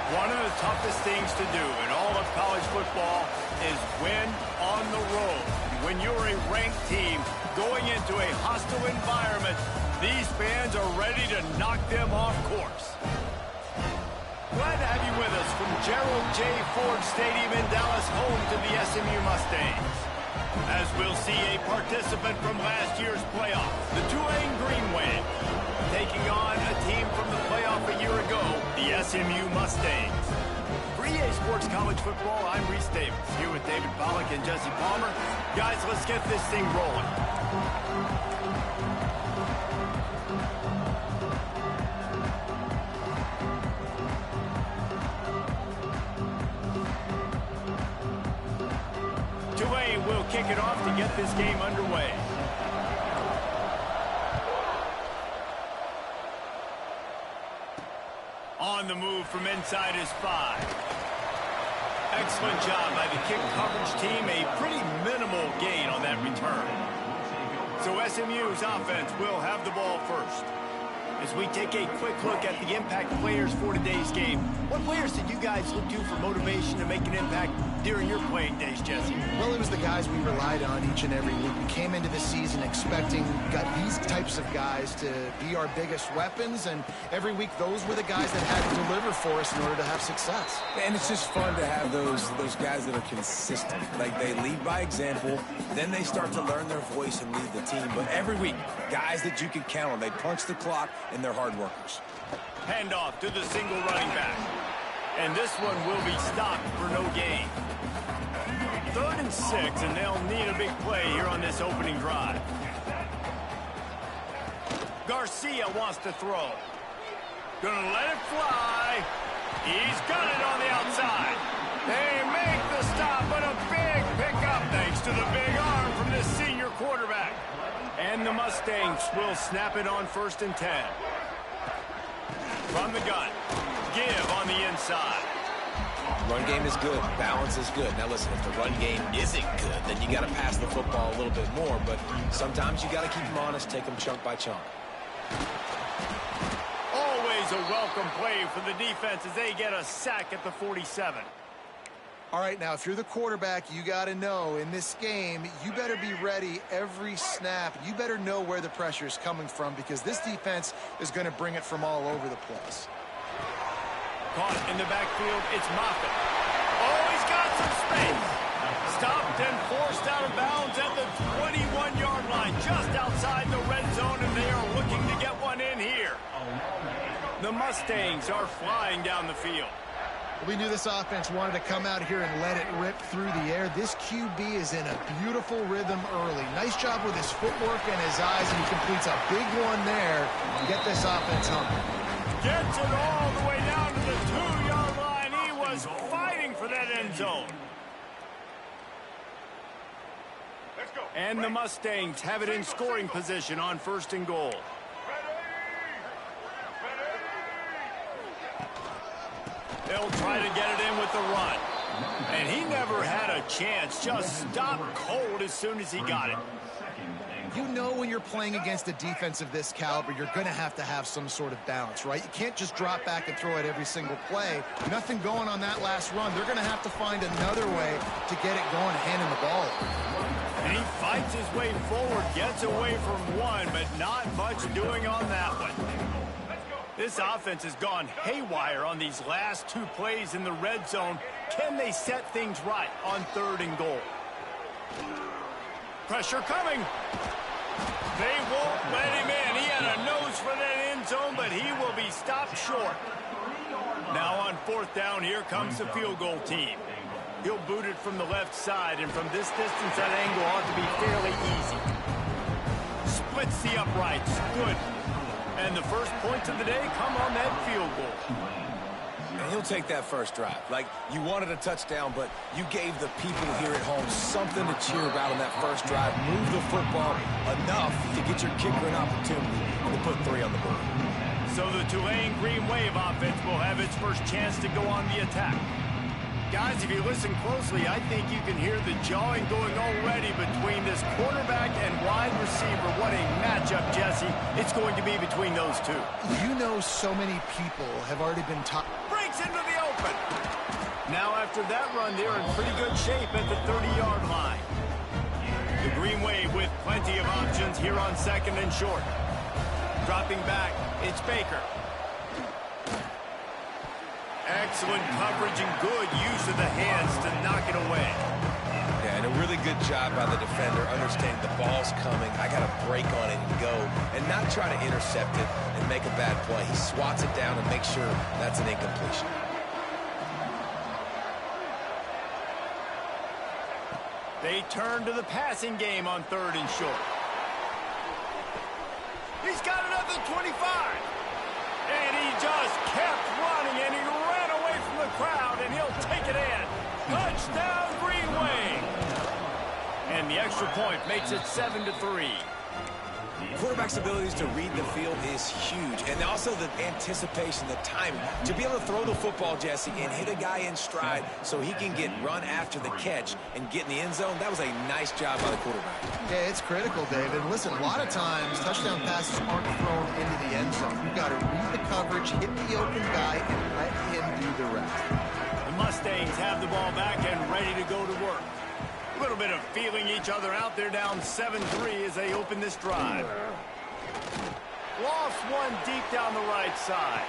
One of the toughest things to do in all of college football is win on the road. When you're a ranked team going into a hostile environment, these fans are ready to knock them off course. Glad to have you with us from Gerald J. Ford Stadium in Dallas, home to the SMU Mustangs. As we'll see a participant from last year's playoff, the Tulane Green Wave, taking on a team from the playoff a year ago, the SMU Mustangs. For EA Sports College Football, I'm Reese Davis, here with David Pollack and Jesse Palmer. Guys, let's get this thing rolling. Tulane will kick it off to get this game underway. On the move from inside his 5. Excellent job by the kick coverage team. A pretty minimal gain on that return. So SMU's offense will have the ball first. As we take a quick look at the impact players for today's game, what players did you guys look to for motivation to make an impact during your playing days, Jesse? Well, it was the guys we relied on each and every week. We came into the season expecting these types of guys to be our biggest weapons, and every week those were the guys that had to deliver for us in order to have success. And it's just fun to have those guys that are consistent. Like, they lead by example, then they start to learn their voice and lead the team. But every week, guys that you can count on, they punch the clock, and they're hard workers. Handoff to the single running back. And this one will be stopped for no gain. 3rd and 6, and they'll need a big play here on this opening drive. Garcia wants to throw. Gonna let it fly. He's got it on the outside. They make the stop, but a big pickup thanks to the big arm from this senior quarterback. And the Mustangs will snap it on 1st and 10. From the gun. Give on the inside. Run game is good. Balance is good. Now listen, if the run game isn't good, then you got to pass the football a little bit more. But sometimes you got to keep them honest, take them chunk by chunk. Always a welcome play for the defense as they get a sack at the 47. All right, now, if you're the quarterback, you got to know in this game, you better be ready every snap. You better know where the pressure is coming from because this defense is going to bring it from all over the place. Caught in the backfield, it's Moffitt. Oh, he's got some space. Stopped and forced out of bounds at the 21-yard line, just outside the red zone, and they are looking to get one in here. The Mustangs are flying down the field. We knew this offense wanted to come out here and let it rip through the air. This QB is in a beautiful rhythm early. Nice job with his footwork and his eyes, and he completes a big one there and get this offense humming. Gets it all the way down to the 2-yard line. He was fighting for that end zone. Let's go. And the Mustangs have it in scoring position on 1st and goal. They'll try to get it in with the run. And he never had a chance. Just stopped cold as soon as he got it. You know when you're playing against a defense of this caliber, you're going to have some sort of balance, right? You can't just drop back and throw it every single play. Nothing going on that last run. They're going to have to find another way to get it going, handing the ball. And he fights his way forward, gets away from one, but not much doing on that one. This offense has gone haywire on these last 2 plays in the red zone. Can they set things right on 3rd and goal? Pressure coming. They won't let him in. He had a nose for that end zone, but he will be stopped short. Now on 4th down, here comes the field goal team. He'll boot it from the left side, and from this distance, that angle ought to be fairly easy. Splits the uprights. Good. And the first points of the day come on that field goal. And he'll take that first drive. Like, you wanted a touchdown, but you gave the people here at home something to cheer about on that first drive. Move the football enough to get your kicker an opportunity to put 3 on the board. So the Tulane Green Wave offense will have its first chance to go on the attack. Guys, if you listen closely, I think you can hear the jawing going already between this quarterback and wide receiver. What a matchup, Jesse. It's going to be between those two. You know so many people have already been taught. Breaks into the open. Now after that run, they're in pretty good shape at the 30-yard line. The Green Wave with plenty of options here on second and short. Dropping back, it's Baker. Excellent coverage and good use of the hands to knock it away. Yeah, and a really good job by the defender understanding the ball's coming. I got to break on it and go and not try to intercept it and make a bad play. He swats it down and makes sure that's an incompletion. They turn to the passing game on third and short. He's got it up at 25. And he just kept running, and he ran away from the crowd, and he'll take it in. Touchdown, Green Wave. And the extra point makes it 7-3. Quarterback's abilities to read the field is huge, and also the anticipation, the timing. To be able to throw the football, Jesse, and hit a guy in stride so he can get run after the catch and get in the end zone, that was a nice job by the quarterback. Yeah, it's critical, David. Listen, a lot of times touchdown passes aren't thrown into the end zone. You've got to read the coverage, hit the open guy, and let him do the rest. The Mustangs have the ball back and ready to go to work. A little bit of feeling each other out. They're down 7-3 as they open this drive. Lost one deep down the right side.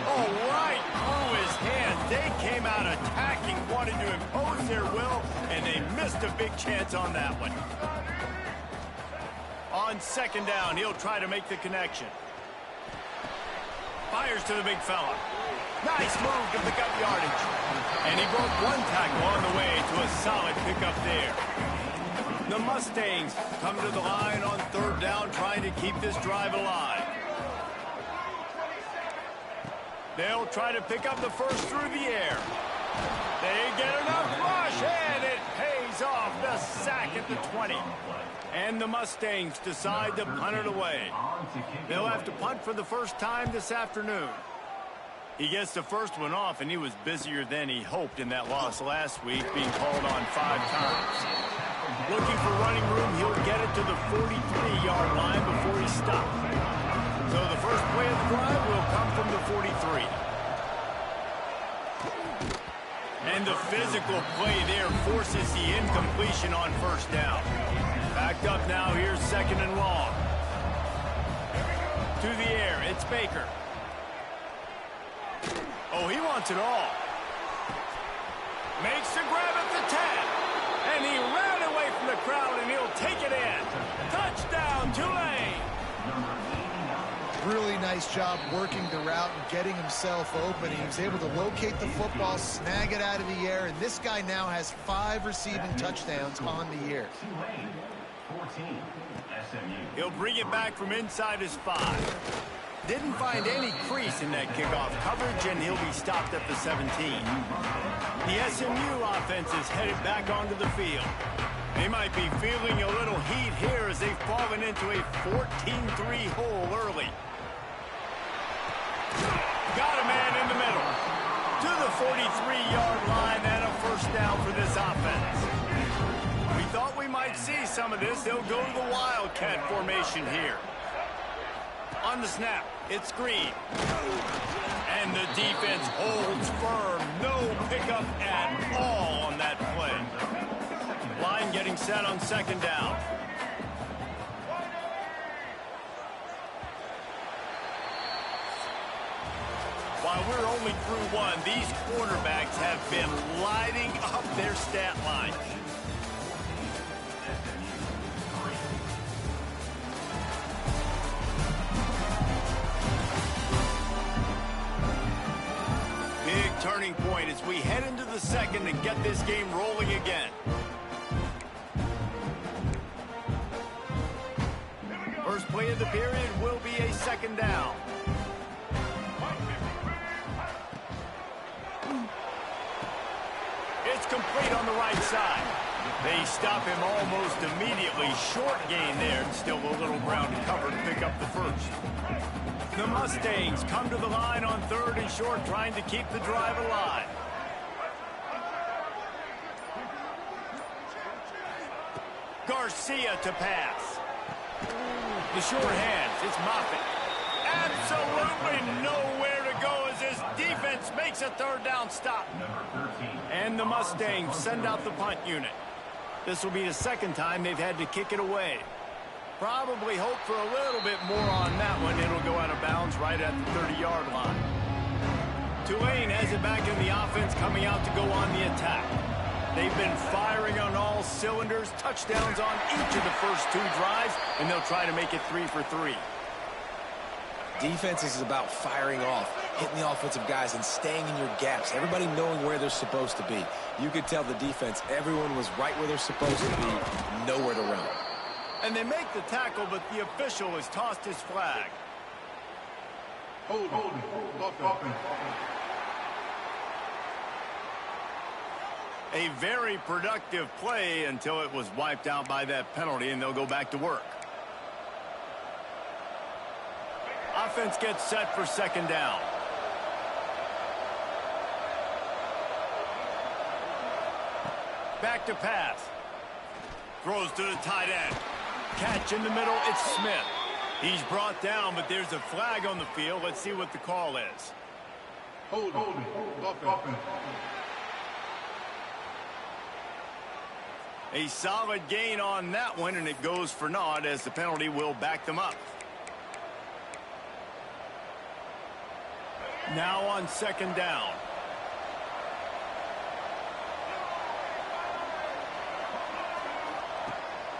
Oh, right through his hands. They came out attacking, wanted to impose their will, and they missed a big chance on that one. On second down, he'll try to make the connection. Fires to the big fella. Nice move to pick up yardage. And he broke one tackle on the way to a solid pickup there. The Mustangs come to the line on third down, trying to keep this drive alive. They'll try to pick up the first through the air. They get enough rush, and it pays off. The sack at the 20. And the Mustangs decide to punt it away. They'll have to punt for the first time this afternoon. He gets the first one off, and he was busier than he hoped in that loss last week, being called on 5 times. Looking for running room, he'll get it to the 43-yard line before he stops. So the first play of the drive will come from the 43. And the physical play there forces the incompletion on first down. Backed up now, here's second and long. To the air, it's Baker. Oh, he wants it all. Makes the grab at the 10. And he ran away from the crowd, and he'll take it in. Touchdown, Tulane. Really nice job working the route and getting himself open. He was able to locate the football, snag it out of the air, and this guy now has 5 receiving touchdowns on the year. He'll bring it back from inside his 5. Didn't find any crease in that kickoff coverage, and he'll be stopped at the 17. The SMU offense is headed back onto the field. They might be feeling a little heat here as they've fallen into a 14-3 hole early. Got a man in the middle. To the 43-yard line, and a first down for this offense. We thought we might see some of this. They'll go to the Wildcat formation here. On the snap, it's Green. And the defense holds firm. No pickup at all on that play. Line getting set on second down. While we're only through one, these quarterbacks have been lighting up their stat line. Big turning point as we head into the second and get this game rolling again. First play of the period will be a second down. It's complete on the right side. They stop him almost immediately. Short gain there, and still a little ground to cover to pick up the first. The Mustangs come to the line on third and short, trying to keep the drive alive. Garcia to pass. The short hands, it's Moffitt. Absolutely nowhere to go as his defense defense makes a third down stop. And the Mustangs send out the punt unit. This will be the second time they've had to kick it away. Probably hope for a little bit more on that one. It'll go out of bounds right at the 30-yard line. Tulane has it back in the offense, coming out to go on the attack. They've been firing on all cylinders, touchdowns on each of the first 2 drives, and they'll try to make it 3 for 3. Defense is about firing off, hitting the offensive guys and staying in your gaps, everybody knowing where they're supposed to be. You could tell the defense, everyone was right where they're supposed to be, nowhere to run. And they make the tackle, but the official has tossed his flag. Hold. A very productive play until it was wiped out by that penalty, and they'll go back to work. Offense gets set for second down. Back to pass. Throws to the tight end. Catch in the middle, it's Smith. He's brought down, but there's a flag on the field. Let's see what the call is. Hold. A solid gain on that one, and it goes for naught as the penalty will back them up. Now on second down.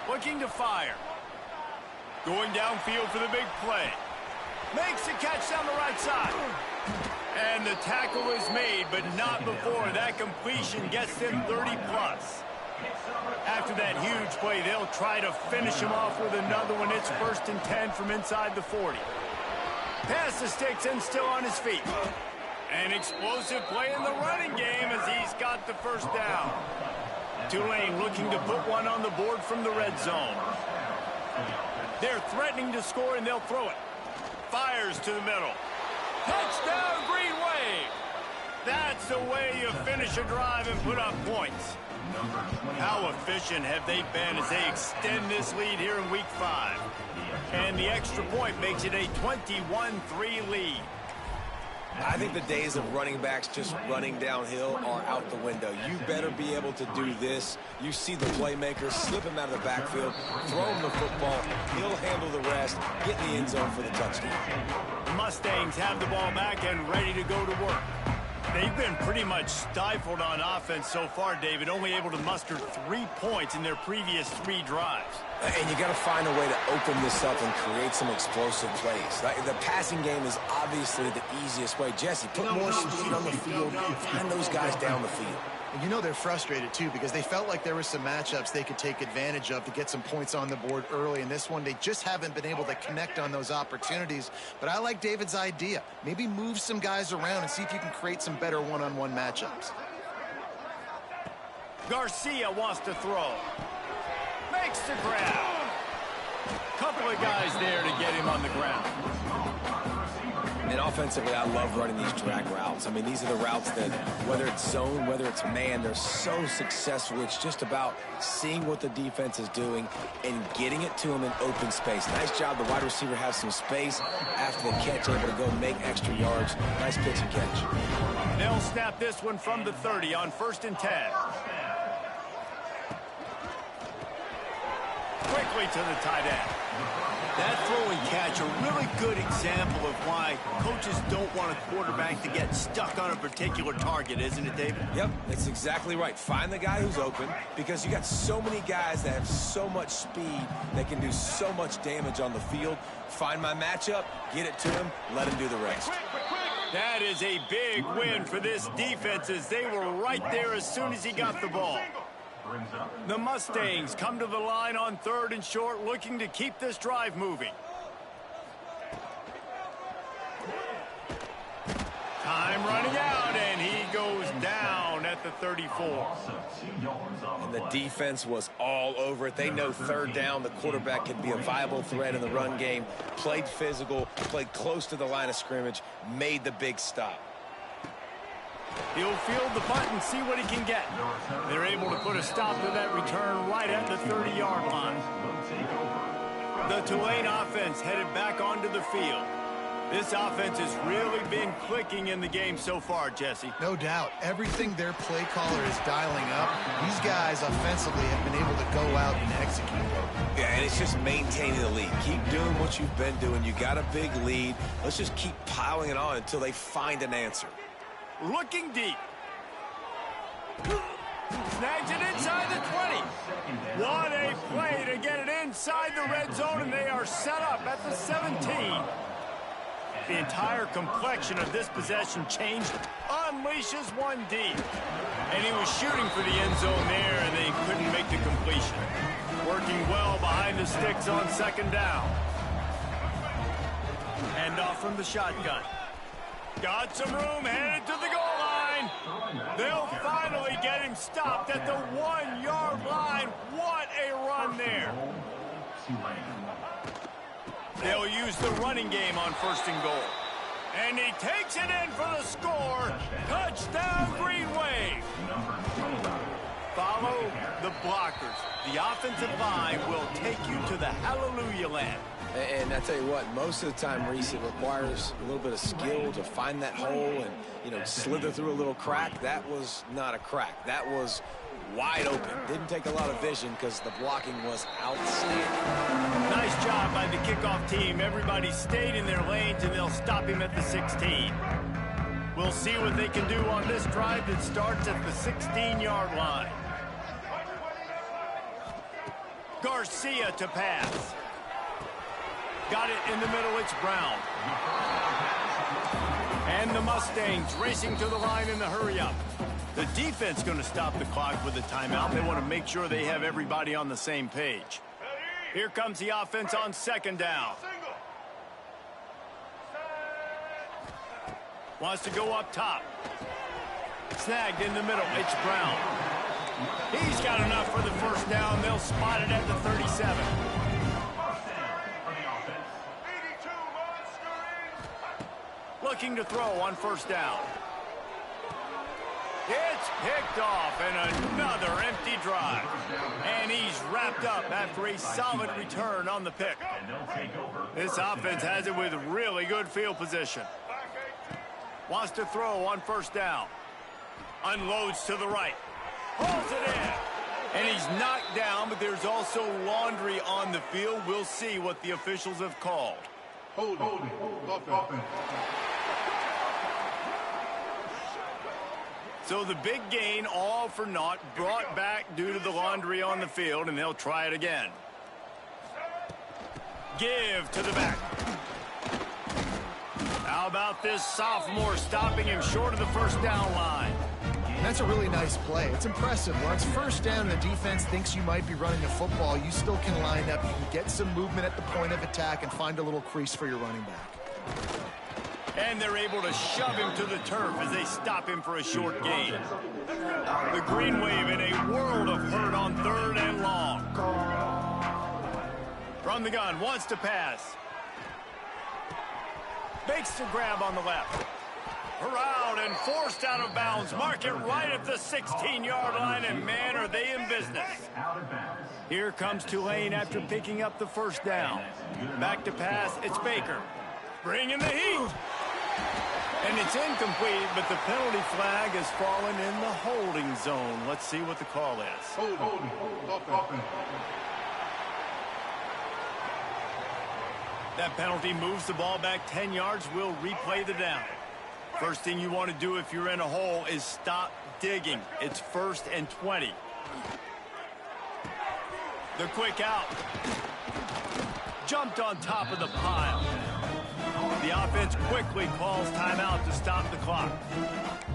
Looking to fire. Going downfield for the big play. Makes the catch down the right side. And the tackle is made, but not before that completion gets them 30-plus. After that huge play, they'll try to finish him off with another one. It's 1st and 10 from inside the 40. Pass the sticks and still on his feet. An explosive play in the running game as he's got the first down. Tulane looking to put one on the board from the red zone. They're threatening to score, and they'll throw it. Fires to the middle. Touchdown, Green Wave! That's the way you finish a drive and put up points. How efficient have they been as they extend this lead here in Week 5? And the extra point makes it a 21-3 lead. I think the days of running backs just running downhill are out the window. You better be able to do this. You see the playmaker, slip him out of the backfield, throw him the football, he'll handle the rest, get in the end zone for the touchdown. The Mustangs have the ball back and ready to go to work. They've been pretty much stifled on offense so far, David, only able to muster 3 points in their previous 3 drives. And you got to find a way to open this up and create some explosive plays. The passing game is obviously the easiest way. Jesse, put more speed on the field, find those guys down the field. And you know they're frustrated, too, because they felt like there were some matchups they could take advantage of to get some points on the board early. In this one, they just haven't been able to connect on those opportunities. But I like David's idea. Maybe move some guys around and see if you can create some better one-on-one matchups. Garcia wants to throw. Makes the grab. Couple of guys there to get him on the ground. And offensively, I love running these drag routes. I mean, these are the routes that, whether it's zone, whether it's man, they're so successful. It's just about seeing what the defense is doing and getting it to them in open space. Nice job. The wide receiver has some space after the catch, able to go make extra yards. Nice pitch and catch. They'll snap this one from the 30 on 1st and 10. Quickly to the tight end. That throw and catch, a really good example of why coaches don't want a quarterback to get stuck on a particular target, isn't it, David? Yep, that's exactly right. Find the guy who's open, because you got so many guys that have so much speed that can do so much damage on the field. Find my matchup, get it to him, let him do the rest. That is a big win for this defense as they were right there as soon as he got the ball. The Mustangs come to the line on 3rd and short, looking to keep this drive moving. Time running out, and he goes down at the 34. And the defense was all over it. They know 3rd down, the quarterback can be a viable threat in the run game. Played physical, played close to the line of scrimmage, made the big stop. He'll field the punt and see what he can get. They're able to put a stop to that return right at the 30-yard line. The Tulane offense headed back onto the field. This offense has really been clicking in the game so far, Jesse. No doubt. Everything their play caller is dialing up, these guys offensively have been able to go out and execute. Yeah, and it's just maintaining the lead. Keep doing what you've been doing. You got a big lead. Let's just keep piling it on until they find an answer. Looking deep. Snags it inside the 20. What a play to get it inside the red zone, and they are set up at the 17. The entire complexion of this possession changed. Unleashes one deep. And he was shooting for the end zone there, and they couldn't make the completion. Working well behind the sticks on second down. Hand off from the shotgun. Got some room, headed to the goal line. They'll finally get him stopped at the 1-yard line. What a run there. They'll use the running game on 1st and goal. And he takes it in for the score. Touchdown, Green Wave. Follow the blockers. The offensive line will take you to the hallelujah land. And I tell you what, most of the time, Reese, it requires a little bit of skill to find that hole and, slither through a little crack. That was not a crack. That was wide open. Didn't take a lot of vision because the blocking was outstanding. Nice job by the kickoff team. Everybody stayed in their lanes, and they'll stop him at the 16. We'll see what they can do on this drive that starts at the 16-yard line. Garcia to pass. Got it in the middle. It's Brown. And the Mustangs racing to the line in the hurry-up. The defense going to stop the clock with a timeout. They want to make sure they have everybody on the same page. Here comes the offense on 2nd down. Wants to go up top. Snagged in the middle. It's Brown. He's got enough for the 1st down. They'll spot it at the 37. Looking to throw on 1st down. It's picked off, and another empty drive. And he's wrapped up after a solid return on the pick. This offense has it with really good field position. Wants to throw on 1st down. Unloads to the right. Pulls it in. And he's knocked down, but there's also laundry on the field. We'll see what the officials have called. Hold it. So the big gain, all for naught, brought back due to the laundry on the field, and they'll try it again. Give to the back. How about this sophomore stopping him short of the 1st down line? That's a really nice play. It's impressive. When it's 1st down and the defense thinks you might be running the football, you still can line up. You can get some movement at the point of attack and find a little crease for your running back. And they're able to shove him to the turf as they stop him for a short gain. The Green Wave in a world of hurt on 3rd and long. From the gun, wants to pass. Makes the grab on the left. Corralled and forced out of bounds. Mark it right at the 16-yard line, and man, are they in business. Here comes Tulane after picking up the 1st down. Back to pass, it's Baker. Bringing the heat. And it's incomplete, but the penalty flag has fallen in the holding zone. Let's see what the call is. Hold. That penalty moves the ball back 10 yards. We'll replay the down. First thing you want to do if you're in a hole is stop digging. It's 1st and 20. The quick out. Jumped on top of the pile. The offense quickly calls timeout to stop the clock.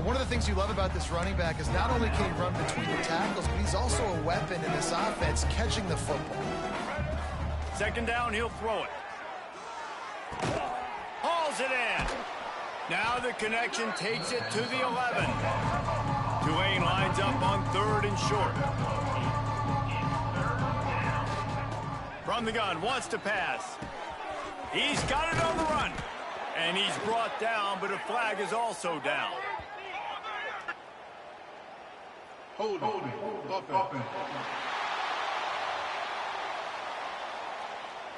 One of the things you love about this running back is not only can he run between the tackles, but he's also a weapon in this offense, catching the football. 2nd down, he'll throw it. Hauls it in. Now the connection takes it to the 11. Tulane lines up on 3rd and short. From the gun, wants to pass. He's got it on the run. And he's brought down, but a flag is also down. Hold it.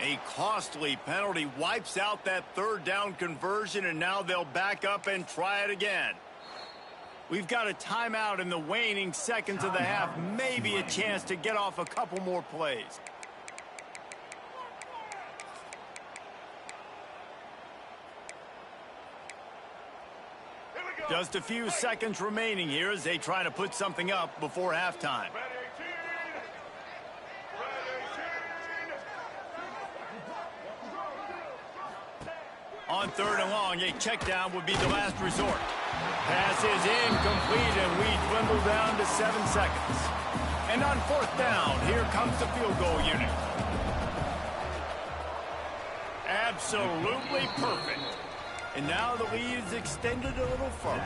A costly penalty wipes out that third down conversion, and now they'll back up and try it again. We've got a timeout in the waning seconds of the half, maybe a chance to get off a couple more plays. Just a few seconds remaining here as they try to put something up before halftime. On third and long, a check down would be the last resort. Pass is incomplete, and we dwindle down to 7 seconds. And on fourth down, here comes the field goal unit. Absolutely perfect. And now the lead is extended a little further.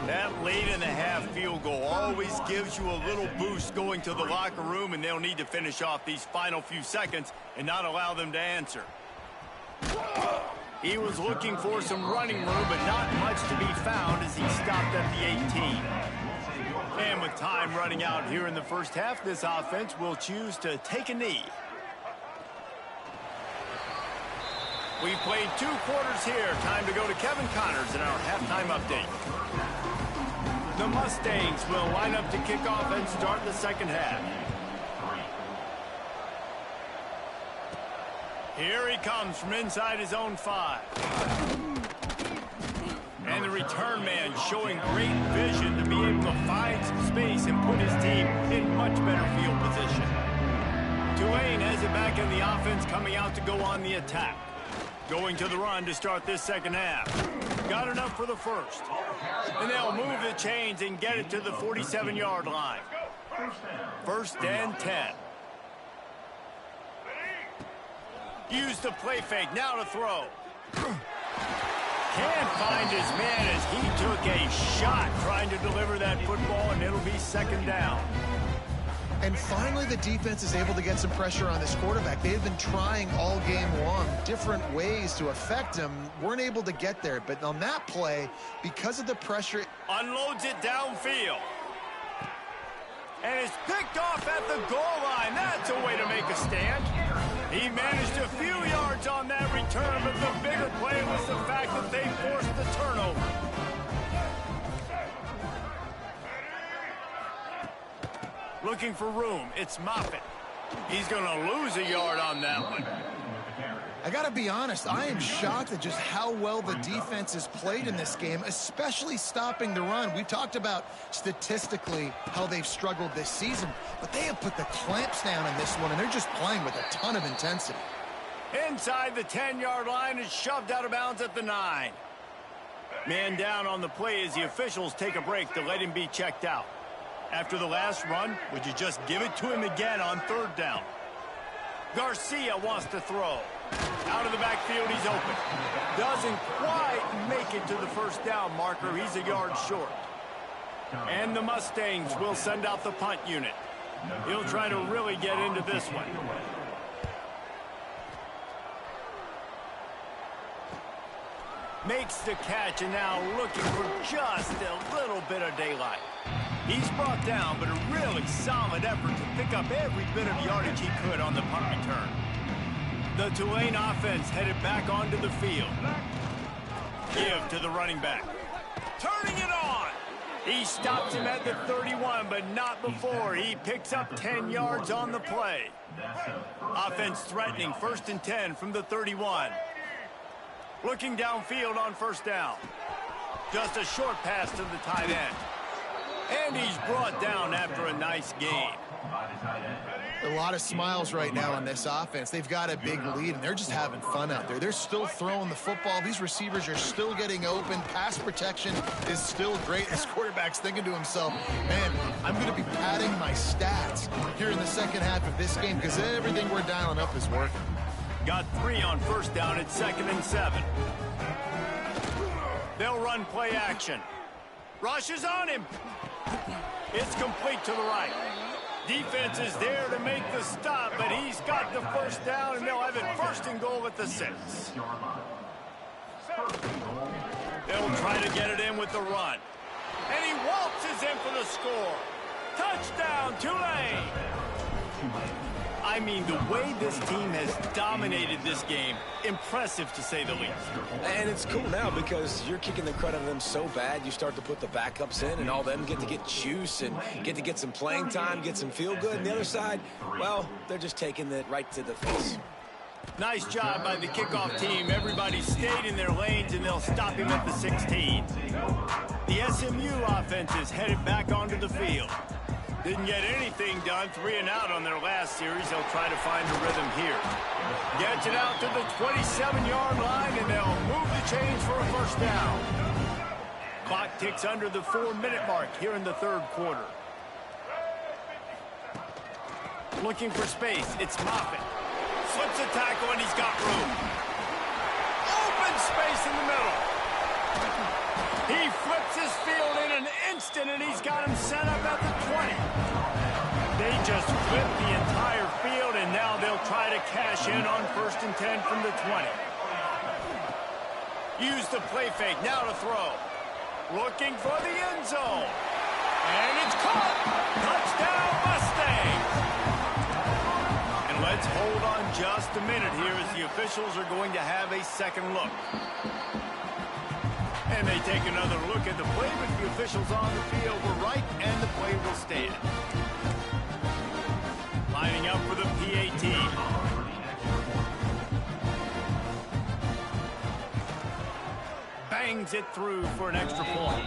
That late-in-the-half field goal always gives you a little boost going to the locker room, and they'll need to finish off these final few seconds and not allow them to answer. He was looking for some running room, but not much to be found as he stopped at the 18. And with time running out here in the first half, this offense will choose to take a knee. We played 2 quarters here. Time to go to Kevin Connors in our halftime update. The Mustangs will line up to kick off and start the second half. Here he comes from inside his own 5. And the return man showing great vision to be able to find some space and put his team in much better field position. Tulane has it back in the offense, coming out to go on the attack. Going to the run to start this second half. Got enough for the first. And they'll move the chains and get it to the 47-yard line. First and 10. Use the play fake, now to throw. Can't find his man as he took a shot trying to deliver that football, and it'll be second down. And finally, the defense is able to get some pressure on this quarterback. They've been trying all game long different ways to affect him. Weren't able to get there, but on that play, because of the pressure... Unloads it downfield. And it's picked off at the goal line. That's a way to make a stand. He managed a few yards on that return, but the bigger play was the fact that they forced the turnover. Looking for room. It's Moffitt. He's going to lose a yard on that one. I got to be honest, I am shocked at just how well the defense has played in this game, especially stopping the run. We've talked about statistically how they've struggled this season, but they have put the clamps down in this one, and they're just playing with a ton of intensity. Inside the 10-yard line is shoved out of bounds at the 9. Man down on the play as the officials take a break to let him be checked out. After the last run, would you just give it to him again on third down? Garcia wants to throw. Out of the backfield, he's open. Doesn't quite make it to the first down marker. He's a yard short. And the Mustangs will send out the punt unit. He'll try to really get into this one. Makes the catch, and now looking for just a little bit of daylight. He's brought down, but a really solid effort to pick up every bit of yardage he could on the punt return. The Tulane offense headed back onto the field. Give to the running back. Turning it on. He stops him at the 31, but not before. He picks up 10 yards on the play. Offense threatening, first and 10 from the 31. Looking downfield on first down. Just a short pass to the tight end. And he's brought down after a nice gain. A lot of smiles right now on this offense. They've got a big lead, and they're just having fun out there. They're still throwing the football. These receivers are still getting open. Pass protection is still great. This quarterback's thinking to himself, man, I'm going to be padding my stats here in the second half of this game because everything we're dialing up is working. Got 3 on first down at 2nd and 7. They'll run play action. Rushes on him. It's complete to the right. Defense is there to make the stop, but he's got the first down, and they'll have it first and goal at the 6. They'll try to get it in with the run. And he waltzes in for the score. Touchdown, Tulane. I I mean, the way this team has dominated this game, impressive to say the least. And it's cool now because you're kicking the credit of them so bad, you start to put the backups in, and all them get to get juice and get to get some playing time, get some feel good. And the other side, well, they're just taking it right to the face. Nice job by the kickoff team. Everybody stayed in their lanes, and they'll stop him at the 16. The SMU offense is headed back onto the field. Didn't get anything done, 3 and out on their last series. They'll try to find a rhythm here. Gets it out to the 27-yard line, and they'll move the chains for a first down. Clock ticks under the 4-minute mark here in the third quarter. Looking for space, it's Moffitt. Slips a tackle, and he's got room. Open space in the middle. He flips his field in an instant, and he's got him set up at the 20. They just flipped the entire field, and now they'll try to cash in on 1st and 10 from the 20. Use the play fake, now to throw. Looking for the end zone. And it's caught. Touchdown, Mustangs. And let's hold on just a minute here as the officials are going to have a second look. And they take another look at the play, but the officials on the field were right, and the play will stand. Lining up for the PAT. Bangs it through for an extra point.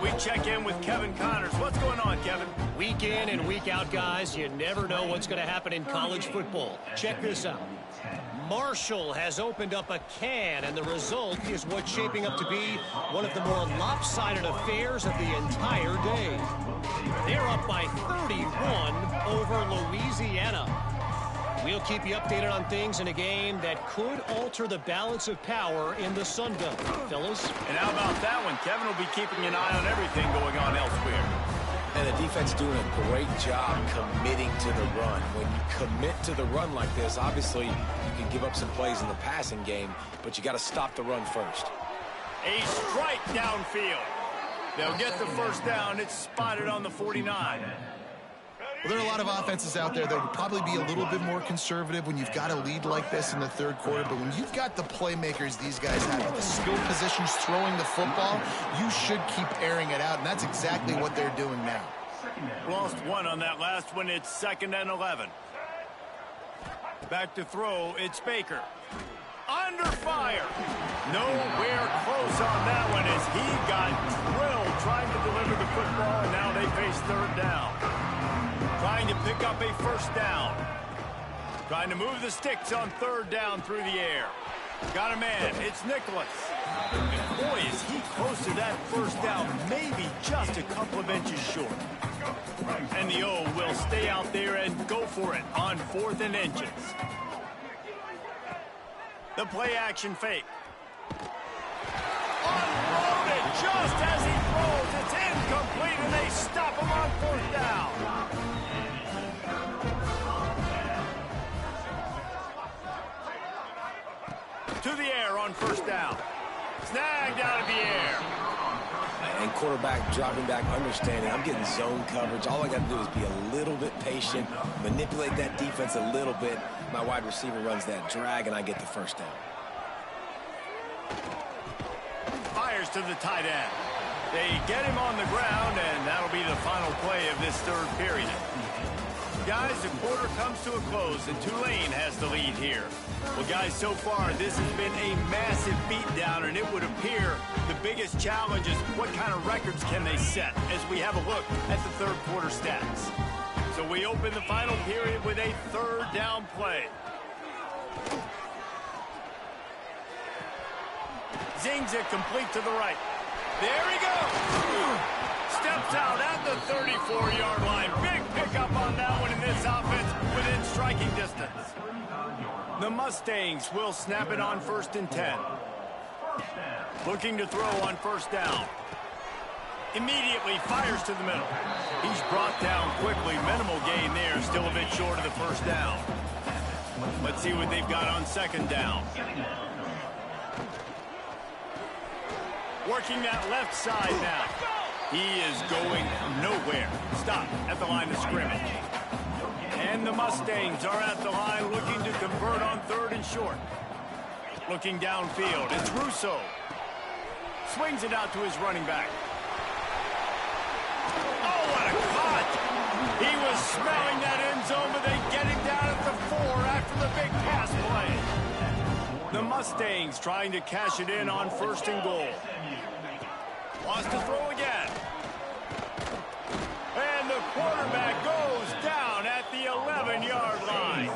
We check in with Kevin Connors. What's going on, Kevin? Week in and week out, guys, you never know what's going to happen in college football. Check this out. Marshall has opened up a can, and the result is what's shaping up to be one of the more lopsided affairs of the entire day. They're up by 31 over Louisiana. We'll keep you updated on things in a game that could alter the balance of power in the Sun Belt, fellas. And how about that one? Kevin will be keeping an eye on everything going on elsewhere. And the defense doing a great job committing to the run. When you commit to the run like this, obviously you can give up some plays in the passing game, but you got to stop the run first. A strike downfield. They'll get the first down. It's spotted on the 49. Well, there are a lot of offenses out there that would probably be a little bit more conservative when you've got a lead like this in the third quarter. But when you've got the playmakers these guys have at the skill positions throwing the football, you should keep airing it out. And that's exactly what they're doing now. Lost one on that last one. It's 2nd and 11. Back to throw. It's Baker. Under fire. Nowhere close on that one as he got drilled trying to deliver the football, and now they face third down. Trying to pick up a first down. Trying to move the sticks on third down through the air. Got a man. It's Nicholas. Boy, is he close to that first down. Maybe just a couple of inches short. And the O will stay out there and go for it on 4th and inches. The play action fake. Unloaded just as he throws. It's incomplete, and they stop him on 4th down. To the air on first down. Snagged out of the air. And quarterback dropping back, understanding I'm getting zone coverage. All I got to do is be a little bit patient, manipulate that defense a little bit. My wide receiver runs that drag, and I get the first down. Fires to the tight end. They get him on the ground, and that'll be the final play of this third period. Guys, the quarter comes to a close, and Tulane has the lead here. Well, guys, so far, this has been a massive beatdown, and it would appear the biggest challenge is what kind of records can they set as we have a look at the third quarter stats. So we open the final period with a third down play. Zings it complete to the right. There he goes. Steps out at the 34-yard line. Big pickup on that one in this offense within striking distance. The Mustangs will snap it on 1st and 10. Looking to throw on first down. Immediately fires to the middle. He's brought down quickly. Minimal gain there. Still a bit short of the first down. Let's see what they've got on 2nd down. Working that left side now. He is going nowhere. Stop at the line of scrimmage. And the Mustangs are at the line looking to convert on 3rd and short. Looking downfield, it's Russo. Swings it out to his running back. Oh, what a cut! He was smelling that end zone, but they get him down at the 4 after the big pass play. The Mustangs trying to cash it in on 1st and goal. Wants to throw again. And the quarterback goes down at the 11-yard line.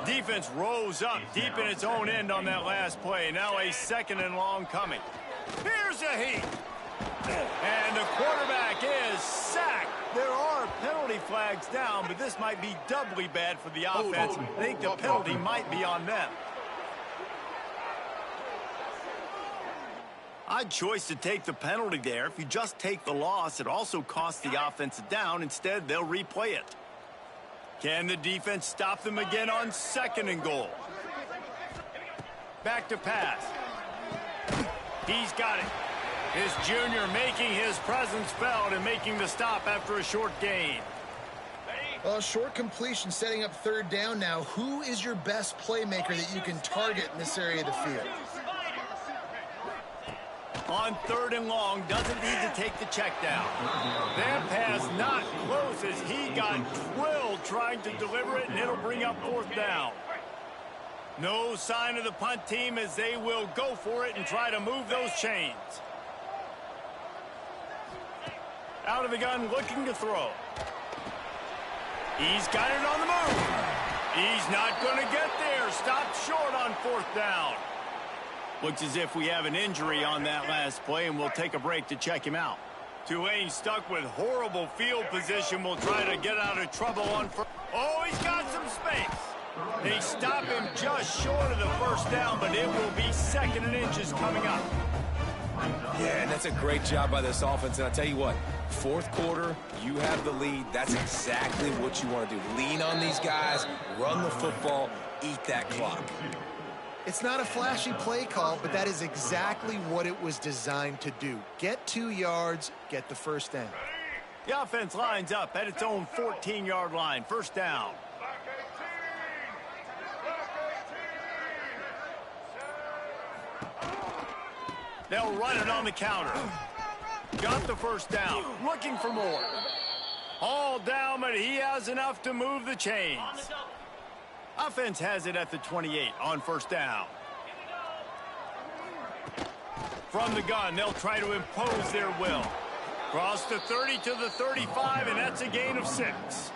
Defense rose up deep in its own end on that last play. Now a 2nd and long coming. Here's a heat. And the quarterback is sacked. There are penalty flags down, but this might be doubly bad for the offense. I think the penalty might be on them. Odd choice to take the penalty there. If you just take the loss, it also costs the offense a down. Instead, they'll replay it. Can the defense stop them again on 2nd and goal? Back to pass. He's got it. His junior making his presence felt and making the stop after a short gain. Well, short completion setting up 3rd down now. Who is your best playmaker that you can target in this area of the field? On 3rd and long, doesn't need to take the check down. That pass not close as he got drilled trying to deliver it, and it'll bring up 4th down. No sign of the punt team as they will go for it and try to move those chains. Out of the gun, looking to throw. He's got it on the move. He's not going to get there. Stopped short on 4th down. Looks as if we have an injury on that last play, and we'll take a break to check him out. Tulane stuck with horrible field position. Will try to get out of trouble on first. Oh, he's got some space. They stop him just short of the 1st down, but it will be 2nd and inches coming up. Yeah, and that's a great job by this offense. And I'll tell you what, 4th quarter, you have the lead. That's exactly what you want to do. Lean on these guys, run the football, eat that clock. It's not a flashy play call, but that is exactly what it was designed to do. Get 2 yards, get the 1st down. The offense lines up at its own 14-yard line. 1st down. They'll run it on the counter. Got the 1st down. Looking for more. All down, but he has enough to move the chains. Offense has it at the 28 on 1st down. From the gun, they'll try to impose their will. Cross the 30 to the 35, and that's a gain of 6.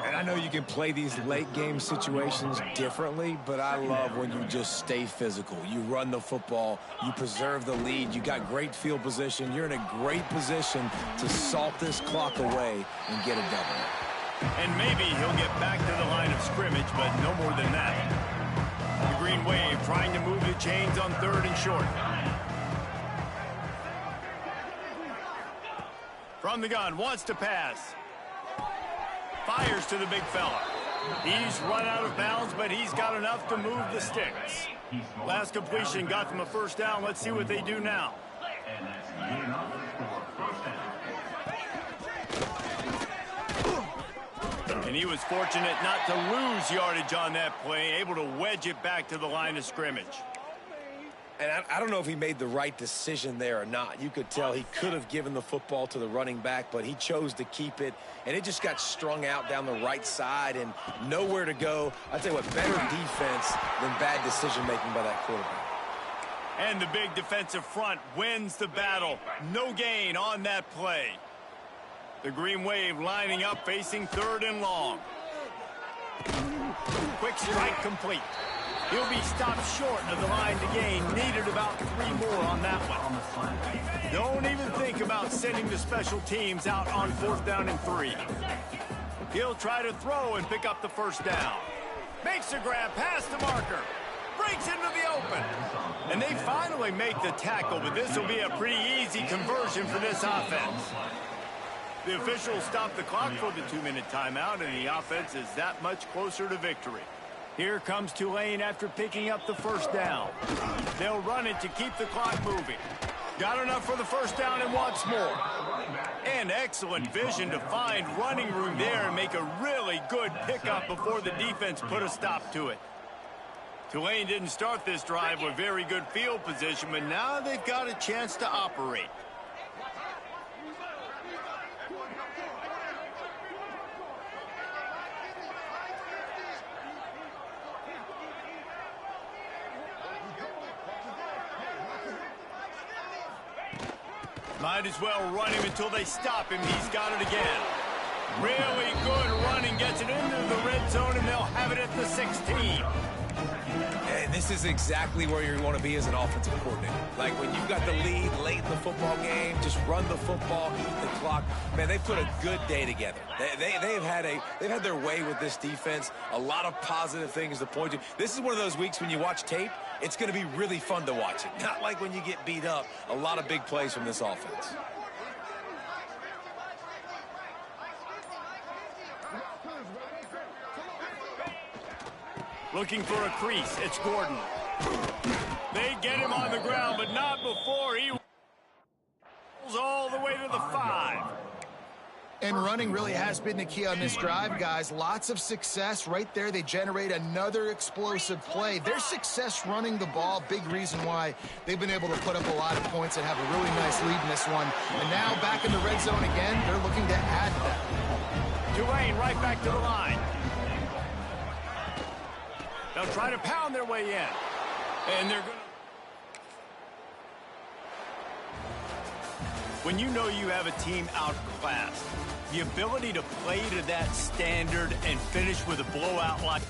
And I know you can play these late game situations differently, but I love when you just stay physical. You run the football, you preserve the lead, you got great field position, you're in a great position to salt this clock away and get a W. And maybe he'll get back to the line of scrimmage, but no more than that. The Green Wave trying to move the chains on 3rd and short. From the gun, wants to pass. Fires to the big fella. He's run out of bounds, but he's got enough to move the sticks. Last completion got them a 1st down. Let's see what they do now. And he was fortunate not to lose yardage on that play, able to wedge it back to the line of scrimmage. And I don't know if he made the right decision there or not. You could tell he could have given the football to the running back, but he chose to keep it, and it just got strung out down the right side and nowhere to go. I'll tell you what, better defense than bad decision-making by that quarterback. And the big defensive front wins the battle. No gain on that play. The Green Wave lining up, facing 3rd and long. Quick strike complete. He'll be stopped short of the line to gain. Needed about 3 more on that one. Don't even think about sending the special teams out on 4th down and 3. He'll try to throw and pick up the 1st down. Makes a grab past the marker. Breaks into the open. And they finally make the tackle, but this will be a pretty easy conversion for this offense. The officials stop the clock for the 2-minute timeout, and the offense is that much closer to victory. Here comes Tulane after picking up the 1st down. They'll run it to keep the clock moving. Got enough for the 1st down and wants more. And excellent vision to find running room there and make a really good pickup before the defense put a stop to it. Tulane didn't start this drive with very good field position, but now they've got a chance to operate. Might as well run him until they stop him. He's got it again. Really good running. Gets it into the red zone, and they'll have it at the 16. And this is exactly where you want to be as an offensive coordinator. Like when you've got the lead late in the football game, just run the football, eat the clock. Man, they put a good day together. They've had their way with this defense. A lot of positive things to point to. This is one of those weeks when you watch tape, it's going to be really fun to watch it. Not like when you get beat up. A lot of big plays from this offense. Looking for a crease. It's Gordon. They get him on the ground, but not before he rolls all the way to the 5. And running really has been the key on this drive, guys. Lots of success right there. They generate another explosive play. Their success running the ball, big reason why they've been able to put up a lot of points and have a really nice lead in this one. And now back in the red zone again, they're looking to add that. Tulane right back to the line. They'll try to pound their way in. And they're going to... When you know you have a team outclassed, the ability to play to that standard and finish with a blowout like